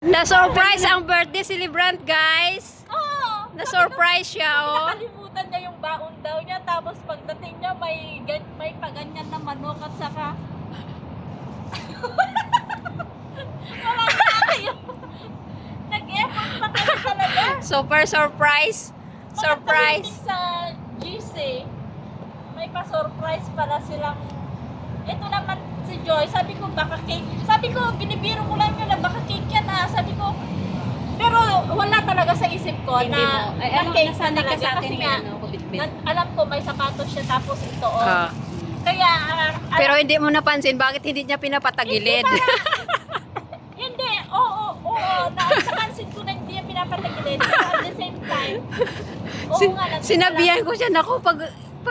Na-surprise ang birthday celebrant, guys. Oo. Na-surprise siya, oh. Nakalimutan niya yung baon daw niya. Tapos pagdating niya, may paganyan na manok at saka... Wala na kayo. Nag-effort pa kayo talaga. Super surprise. Surprise. Pagdating sa GC, may pa-surprise pala silang... Ito naman si Joy, sabi ko baka cake. Sabi ko, binibiro ko lang yun na baka cake yan ah. Sabi ko, pero wala talaga sa isip ko Hindi na mo. Ay, cake nasanay ka talaga. sa akin Kasi may nga, ano, kubit-bit. alam ko may sapatos siya tapos ito oh. Ah. Kaya, Pero hindi mo napansin, bakit hindi niya pinapatagilid? hindi, oo, napansin ko na hindi niya pinapatagilid. Pero at the same time, oo nga, Sinabihan ko siya, naku, pag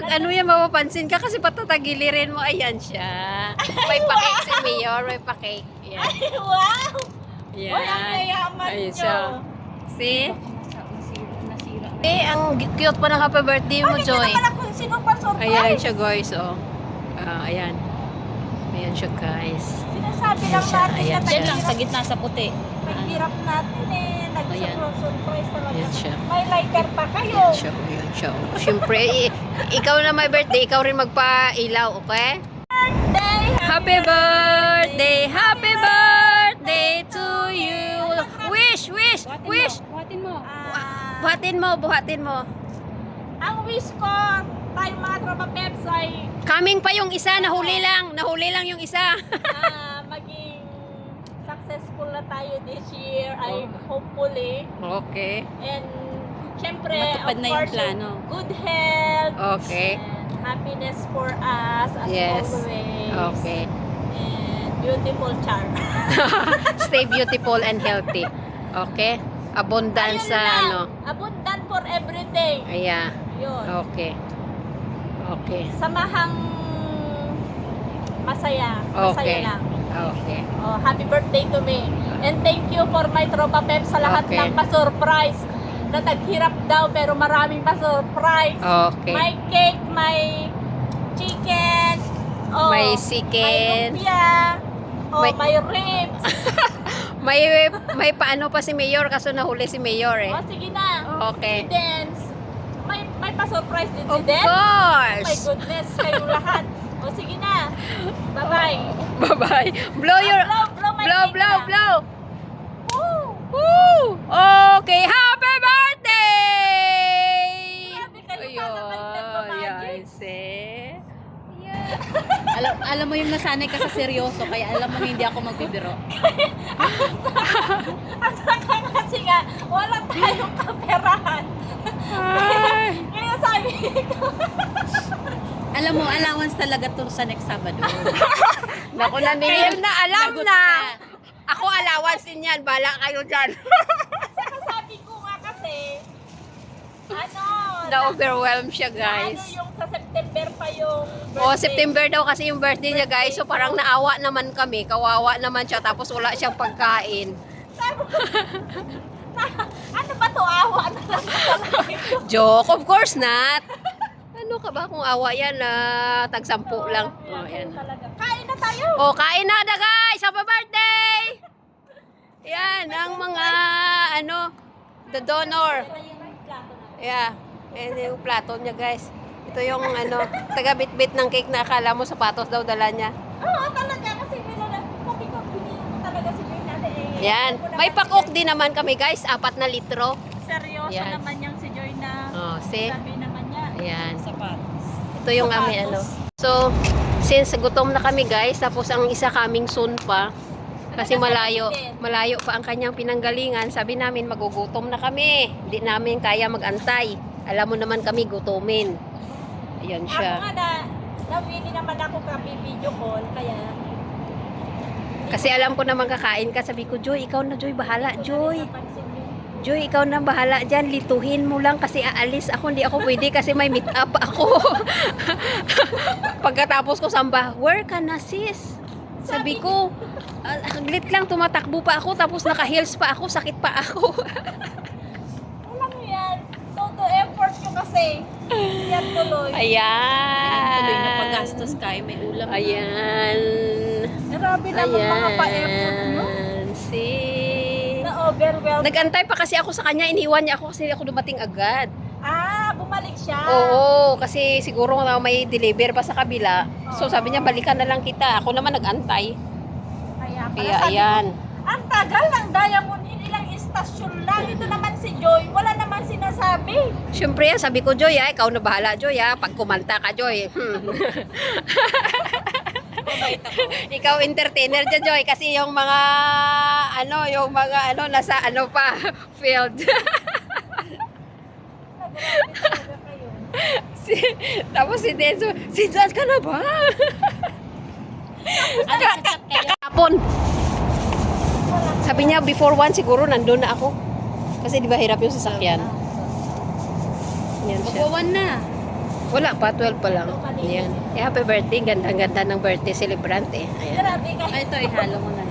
ano yan, mapapansin ka kasi patatagilirin mo, ayan siya. May pa-cake si Mayor, may pa-cake. Yan. Ay, wow! Yan. Uy, ang yayaman Ayun nyo. siya. See? Nasira. Ang cute pa ng happy birthday mo, Bakit Joy. na naman ako sino pa surprise? Ayan siya, guys, oh. Ayan. Ayan siya, guys. Sinasabi Ayan lang siya, natin ayan na siya. Yan lang, sa gitna sa puti. Naghirap natin eh. Ayan. Nag-surprise talaga. Ayan siya. May lighter pa kayo. Ayan siya, ayan siya. Oh. Siyempre, ikaw na may birthday, ikaw rin magpa-ilaw, okay? Happy birthday to you. Wish. Buhatin mo. Buhatin mo. Ang wish ko, tayong mga tropa peps ay Coming pa yung isa, nahuli lang yung isa. maging successful na tayo this year ay hopefully. Okay. And syempre, Matupad of na yung course, plano. good health. Okay. And happiness for us as Yes. always. Okay. And beautiful charm. Stay beautiful and healthy. Okay? Abundance Ayun sa lang. ano. Abundant for everything. Ayan. Yun. Okay. Okay. Samahang masaya. Masaya Okay. lang. Okay. Oh, happy birthday to me. And thank you for my tropa pep sa lahat Okay. ng pa-surprise. Na naghirap daw pero maraming pa-surprise. Okay. May cake, may chicken, oh, May may chicken. lumpia, oh, May- may ribs. May paano pa si Mayor kaso nahuli si Mayor eh. Oh, sige na. Okay. Dance. May pa-surprise din Of si Den. My course. goodness, kayong lahat. O sige na. Bye-bye. Bye-bye. Blow your Blow my blow cake blow na. blow. Woo! Woo! Okay, happy birthday! Grabe kayo, parang nagmamagic. Yan, see? Alam mo yung nasanay ka sa seryoso, kaya alam mo hindi ako magbibiro. At saka kasi nga, wala tayong kaperahan. Kaya sabi ko, Alam mo, allowance talaga to sa next Sabado. Naku, naningil na, alam Lagot na. ka. Ako allowance din yan, bala kayo dyan. saka sabi ko nga kasi, Na-overwhelm siya, guys. yung sa September pa yung birthday. O, September daw kasi yung birthday niya, guys. So, parang naawa naman kami. Kawawa naman siya. Tapos wala siyang pagkain. Sabi ko, ano ba to? Awa na lang talaga ito. Joke, of course not. Ano ka ba kung awa yan na tag-sampu lang? Oh, yan. Talaga. Kain na tayo. Oh, kain na na, guys! Happy birthday! Yan, ang mga, the donor. Yeah, yan yung plato niya, guys. Ito yung, taga-bit-bit ng cake na akala mo sapatos daw dala niya. Oo, talaga. Kasi sabi ko, pinili ko talaga si Joy natin. Yan. May pakok din naman kami, guys. 4 na litro. Seryoso Yan. naman yung si Joy na Oh, see? sabi naman niya. Ayan. Sapatos. Ito yung aming So, since gutom na kami, guys, tapos ang isa kaming soon pa, kasi malayo pa ang kanyang pinanggalingan, sabi namin magugutom na kami. Hindi namin kaya magantay. Alam mo naman kami gutomin. Ayan Ako siya. nga nawili naman ako video call, kaya Kasi alam ko naman kakain ka. Sabi ko, Joy, ikaw na, Joy, bahala, Joy. napansin yung Joy, ikaw na bahala dyan. Lituhin mo lang kasi aalis ako. Hindi ako pwede kasi may meet up ako. Pagkatapos ko samba, where ka na, sis? Sabi ko, saglit lang, tumatakbo pa ako. Tapos naka-heels pa ako, sakit pa ako. alam mo yan, todo effort nyo kasi. Yan tuloy. Ayan. Tuloy na paggastos kayo, may ulam. Ayan. Grabe naman mga pa-effort nyo. Ayan. See? overwhelmed. Nag-antay pa kasi ako sa kanya, iniwan niya ako kasi ako dumating agad. Bumalik siya. Oo, kasi siguro na may deliver pa sa kabila. So sabi niya, balikan na lang kita. Ako naman nag-antay. Kaya pala Kaya sabi ayan. ko, ang tagal ng Diamond Hill, ilang istasyon lang. Ito naman si Joy, wala naman sinasabi. Siyempre, sabi ko, Joy, ikaw na bahala, Joy, pag kumanta ka, Joy. Ikaw entertainer dyan, Joy, kasi yung mga, nasa pa, field. Grabe talaga kayo. Tapos si Denso, saan ka na ba? Kapon. Sabi niya, before 1 siguro nandun na ako. Kasi di ba hirap yung sasakyan. Yan siya. Magwawan na. Wala pa, 12 pa lang. Yan. Happy birthday. Ganda-ganda ng birthday celebrant eh. Ayan. Grabe kayo. Ay, ito, ihalo mo na lang.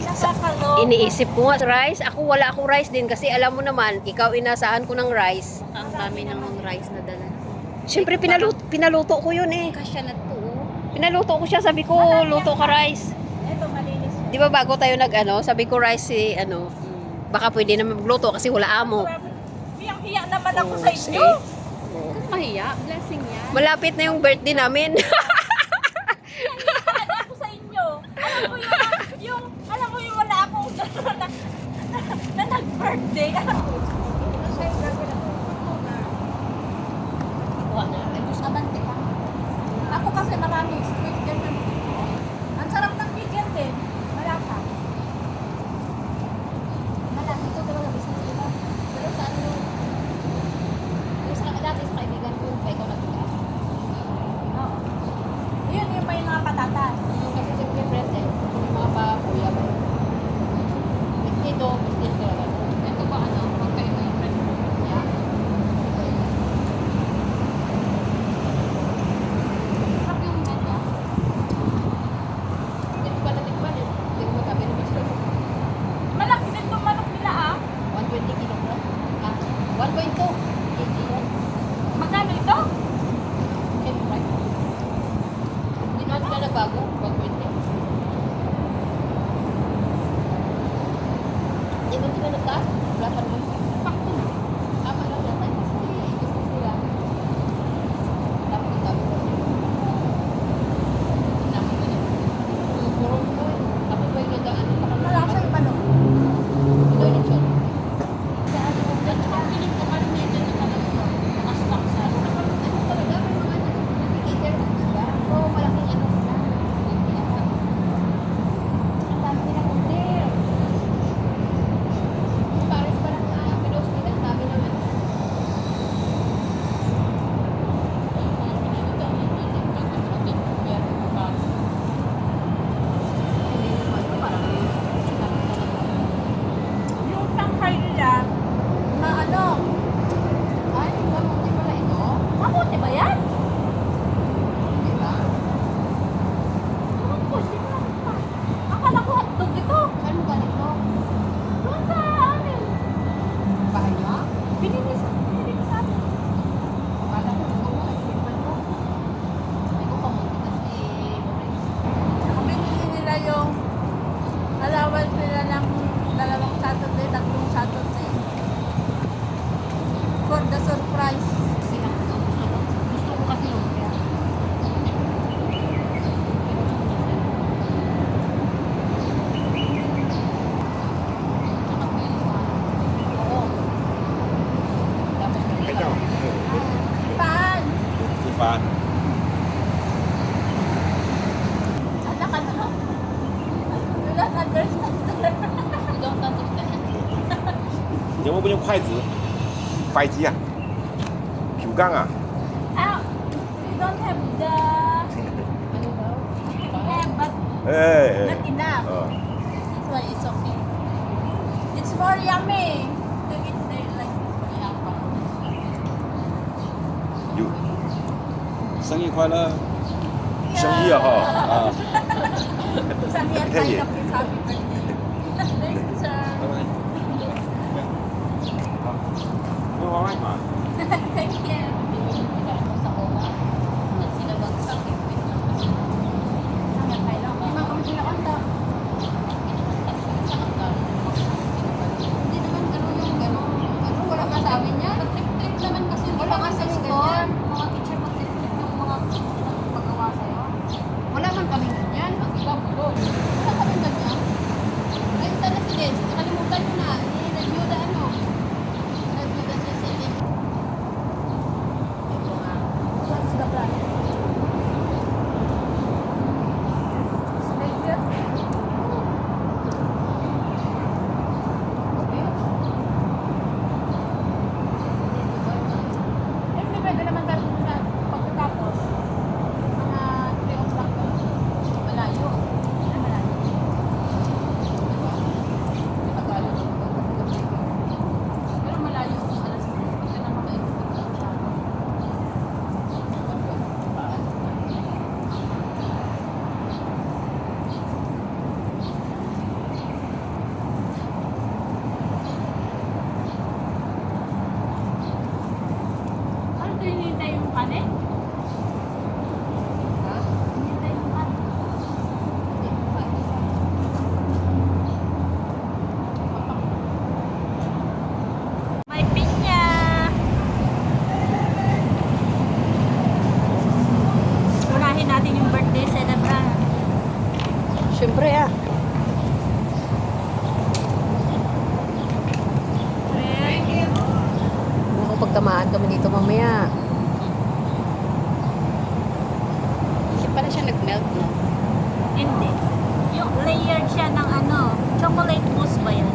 Nakakaloka. Iniisip ko nga rice. Wala akong rice din kasi alam mo naman, ikaw inasahan ko ng rice. Ang dami ng rice na dala. Siyempre, pinaluto ko yun eh. Kasya na to. Pinaluto ko siya. Sabi ko, luto ka rice. Ito, malinis. Di ba bago tayo sabi ko rice baka pwede na magluto kasi wala amo. Grabe. Hiyang-hiya naman ako sa See? inyo. Kung mahiya, blessing yan. Malapit na yung birthday namin. Hiyang-hiya ako sa inyo. Alam mo yung wala akong na nag-birthday. Abante ka. Ako kasi marami sweet ganyan. Ang sarap ng bigyan din. Wala ka. Malaki ito talaga business diba? Pero sa dati sa kaibigan ko, pa ikaw nagbigas. Oo. Yun yung may mga patatas. Yung kasi siyempre present, yung mga pa-kuya ba? Ito, business talaga. Ito ba pag kayo yung present? Yeah. Sarap yung ganda. Hindi ko pa natikman eh. Hindi ko magkabi ng gusto. Malaki din itong manok nila 120 kilogram. 1.2 kg yan. Magkano ito? Siyempre. Hindi naman sila nagbago. 120. Hindi naman sila nagtaas. Wala pa naman. Pakto na. Tama lang yata. Gusto sila. Tapos ang dami ko. Namin ko na. Purong ko eh. Tapos ba yung nagaan sa kanila? Malasa yung manok. Ito yung lechon. At saka piling ko kami medyo na talaga ito. Nakastock sa Ano talaga? May mga nag-cater na sila. Oo, malaking sila. Ang dami nila order. Paris pa lang pinost nila. Ang dami naman. Hindi naman. Parang Yung tangkay nila, na ay, kamuti pala ito. mabuti ba yan? Di ba? Ewan ko, hindi ko naman pa. Akala ko hotdog ito. Ano ba nito? Doon sa amin. Bahay niyo? Binili sa amin. Akala ko ito mo. Ipan mo. Sabi ko kamuti kasi. Binili nila yung allowance nila ng 2 Saturday, 3 Saturday. For the surprise. Gusto ko kasi yun. Kaya. Oo. Dapat Cái nào? Paan? Chị Phan. Ano ka na? You don't understand. You don't understand. 你有没有用筷子？掰鸡啊？酒缸啊？ We don't have the Ano daw? have, but 哎 not enough. 嗯， That's why it's okay. It's more yummy to eat there like this. 有。生意快乐，生意啊哈啊！ Isang yan tayo ng happy birthday. Thank you, sir. 拜拜。好，因为娃娃嘛。 Thank you. Sa Ola. At sila bagsak. Sangat tayo lang. Hindi man kami pinakanta. Sa hanggang. tamaan kami dito mamaya. Hindi pala siya nag-melt, no? Hindi. Yung layered siya ng ano, chocolate mousse ba yan?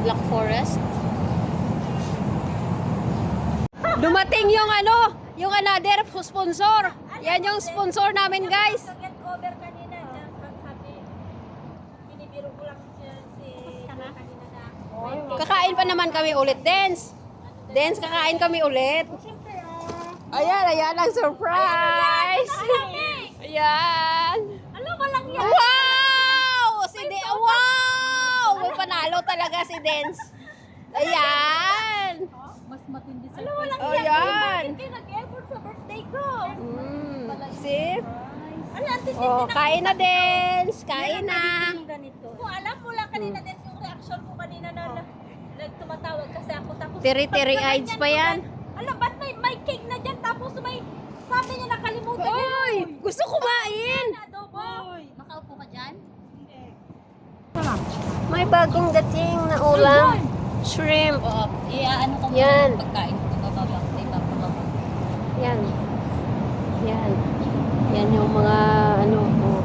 Black Forest. Dumating yung ano, yung another sponsor. Yan yung sponsor namin, guys. Get cover kanina dyan sa sabi. Binibiro ko lang siya si kanina na. Kakain pa naman kami ulit, Dance. Dance, kakain kami ulit. Ayan, ayan ang surprise. Ayan. Alam mo lang yan. Wow! Wow! May panalo talaga si Dance. Ayan. Mas matindi sa Alam mo lang Oh, yan. yan. Bakit kayo nag-effort sa birthday ko? See? Ano, ante Oh, kain na, Dance. Kain na. Kung alam mo lang kanina din yung reaction ko kanina na nagtumatawag kasi ako tapos Tiri-tiri eyes pa yan. Alam, ba't may cake na dyan tapos may sabi niya nakalimutan niya Oy! Gusto kumain! na adobo. Makaupo ka dyan? May bagong dating na ulam. Shrimp. Oo. Ano ka muna Yan. yung pagkain ko. Ibababa. Yan. Yan. Yan yung mga ano. Oh.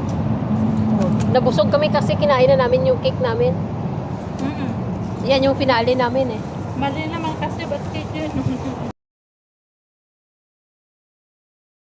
Oh. Nabusog kami kasi kinain na namin yung cake namin. Yan yung finale namin eh. Mali naman kasi ba't cake yun?